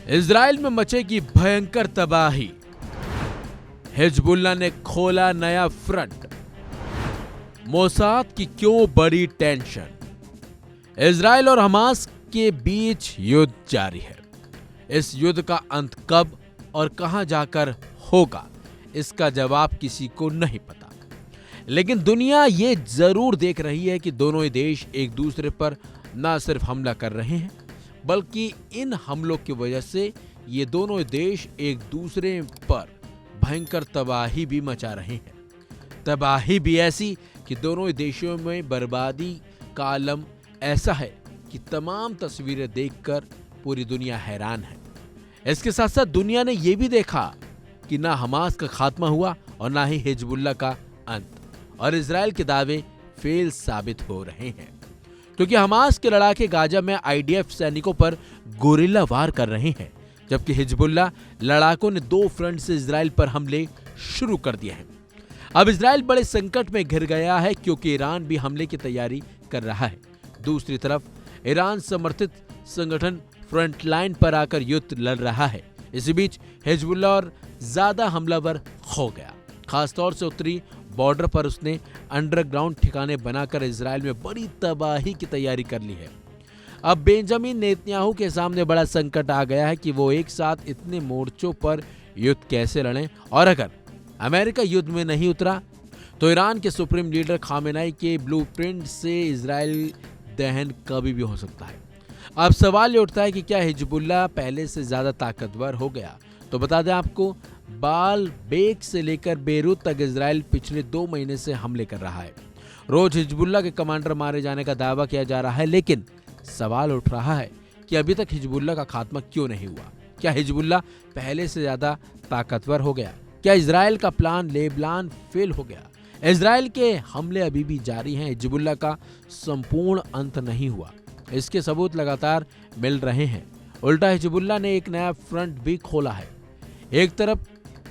Israel में मचेगी भयंकर तबाही। हिजबुल्लाह ने खोला नया फ्रंट। मोसाद की क्यों बड़ी टेंशन। इजराइल और हमास के बीच युद्ध जारी है। इस युद्ध का अंत कब और कहां जाकर होगा, इसका जवाब किसी को नहीं पता। लेकिन दुनिया ये जरूर देख रही है कि दोनों ही देश एक दूसरे पर न सिर्फ हमला कर रहे हैं, बल्कि इन हमलों की वजह से ये दोनों देश एक दूसरे पर भयंकर तबाही भी मचा रहे हैं। तबाही भी ऐसी कि दोनों ही देशों में बर्बादी का आलम ऐसा है कि तमाम तस्वीरें देखकर पूरी दुनिया हैरान है। इसके साथ साथ दुनिया ने यह भी देखा कि ना हमास का खात्मा हुआ और ना ही हिजबुल्लाह का अंत, और इजराइल के दावे फेल साबित हो रहे हैं, क्योंकि हमास के लड़ाके गाजा में आईडीएफ सैनिकों पर गोरिल्ला वार कर रहे हैं, जबकि हिजबुल्लाह लड़ाकों ने दो फ्रंट से इजराइल पर हमले शुरू कर दिए हैं। अब इजराइल बड़े संकट में घिर गया है, क्योंकि ईरान भी हमले की तैयारी कर रहा है। दूसरी तरफ ईरान समर्थित संगठन फ्रंटलाइन पर आकर युद्ध लड़ रहा है। इसी बीच हिजबुल्लाह और ज्यादा हमलावर हो गया। खासतौर से उत्तरी बॉर्डर पर उसने अंडरग्राउंड ठिकाने बनाकर इजराइल में बड़ी तबाही की तैयारी कर ली है। अब बेंजामिन नेतन्याहू के सामने बड़ा संकट आ गया है कि वो एक साथ इतने मोर्चों पर युद्ध कैसे लड़ें, और अगर अमेरिका युद्ध में नहीं उतरा तो ईरान के सुप्रीम लीडर खामेनाई के ब्लूप्रिंट से इजराइल दहन कभी भी हो सकता है। अब सवाल ये उठता है कि क्या हिजबुल्लाह पहले से ज्यादा ताकतवर हो गया। तो बता दें आपको, बाल बेक से लेकर बेरूत तक इजराइल पिछले 2 महीने से हमले कर रहा है। रोज हिजबुल्लाह के कमांडर मारे जाने का दावा किया जा रहा है, लेकिन सवाल उठ रहा है कि अभी तक हिजबुल्लाह का खात्मा क्यों नहीं हुआ। क्या हिजबुल्लाह पहले से ज्यादा ताकतवर हो गया? क्या इजराइल का प्लान लेबनान फेल हो गया? इजराइल के हमले अभी भी जारी हैं। हिजबुल्लाह का संपूर्ण अंत नहीं हुआ, इसके सबूत लगातार मिल रहे हैं। उल्टा हिजबुल्लाह ने एक नया फ्रंट भी खोला है। एक तरफ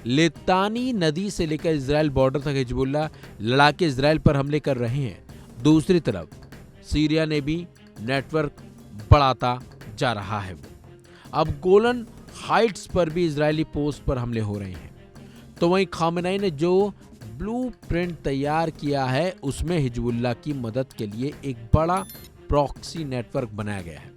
लितानी नदी से लेकर इजराइल बॉर्डर तक हिजबुल्लाह लड़ाके इजराइल पर हमले कर रहे हैं। दूसरी तरफ सीरिया ने भी नेटवर्क बढ़ाता जा रहा है। अब गोलन हाइट्स पर भी इजरायली पोस्ट पर हमले हो रहे हैं। तो वहीं खामेनाई ने जो ब्लूप्रिंट तैयार किया है, उसमें हिजबुल्लाह की मदद के लिए एक बड़ा प्रॉक्सी नेटवर्क बनाया गया है,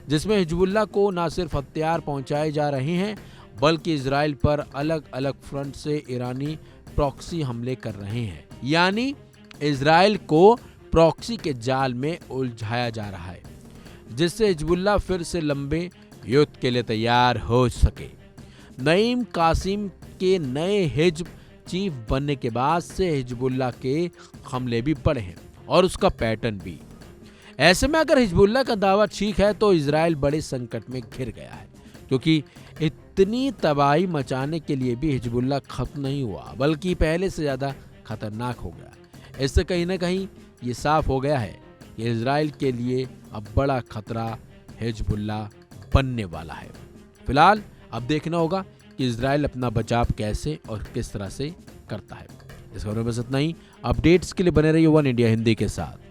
जिसमें हिजबुल्लाह को न सिर्फ हथियार पहुंचाए जा रहे हैं, बल्कि इजराइल पर अलग अलग फ्रंट से ईरानी प्रॉक्सी हमले कर रहे हैं। यानी इजराइल को प्रॉक्सी के जाल में उलझाया जा रहा है, जिससे हिजबुल्लाह फिर से लंबे युद्ध के लिए तैयार हो सके। नईम कासिम के नए हिज्ब चीफ बनने के बाद से हिजबुल्लाह के हमले भी बढ़े हैं, और उसका पैटर्न भी। ऐसे में अगर हिजबुल्लाह का दावा ठीक है तो इजराइल बड़े संकट में घिर गया है, क्योंकि इतनी तबाही मचाने के लिए भी हिजबुल्लाह खत्म नहीं हुआ, बल्कि पहले से ज्यादा खतरनाक हो गया। इससे कहीं ना कहीं ये साफ हो गया है कि इजराइल के लिए अब बड़ा खतरा हिजबुल्लाह बनने वाला है। फिलहाल अब देखना होगा कि इजराइल अपना बचाव कैसे और किस तरह से करता है। इस खबर में बस इतना ही। अपडेट्स के लिए बने रहिए वन इंडिया हिंदी के साथ।